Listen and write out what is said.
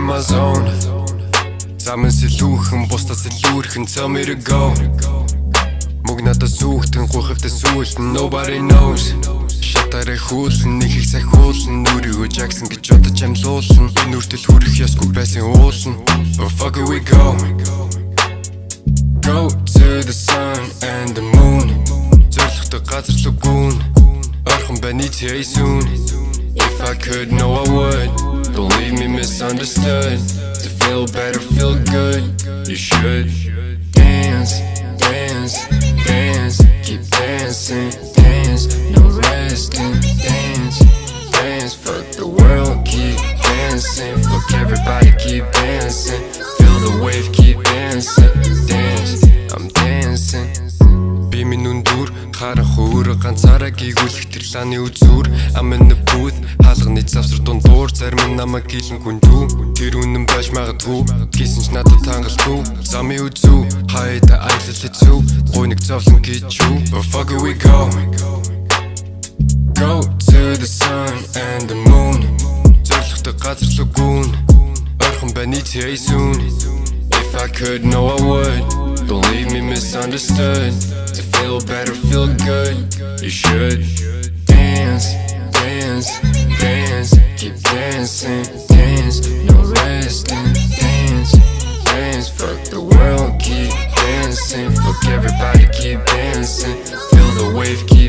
in my zone. Zaman silүүхэн бусдаас илүүрхэн tell me to go. Мөг надад сүхтэн гухавтай сүлэн nobody knows. Шатараа хүүлэн нэг их сахиулан нүрийгөө Jackson гэж бодож амлуулсан. Энэ үртэл хүрэх ёсгүй байсан уулна. Where fuck we go? Go to the sun and the moon. Зорилготой газар руу гүн. Орхон байна итээ soon. If I could, no I would. Don't leave me misunderstood. To feel better, feel good, you should. Dance, dance, dance. Keep dancing, dance. No resting, dance, dance. Fuck the world, keep dancing. Fuck everybody, keep dancing. Feel the wave, keep dancing. Dance, I'm dancing. Би минь өндөр харан хөөр ганцаараа гүйгүүлэх тэр лааны үзүүр I'm in the booth хаалганы завсар дундуур зарим нь намайг гэлэн хүндүү тэр үнэн байж магадгүй гэсэн ч надад тангалгүй замын үзүү хайда аялал хэцүү гойныг зовлон гэж юу Where fuck we go? Go to the sun and the moon зорилготой газар руу гүн орхон байна итээ soon If I could, no I would Don't leave me misunderstood To feel better, feel good You should Dance, dance, dance Keep dancing, dance No resting, dance, dance Fuck the world, keep dancing Fuck everybody, keep dancing Feel the wave, keep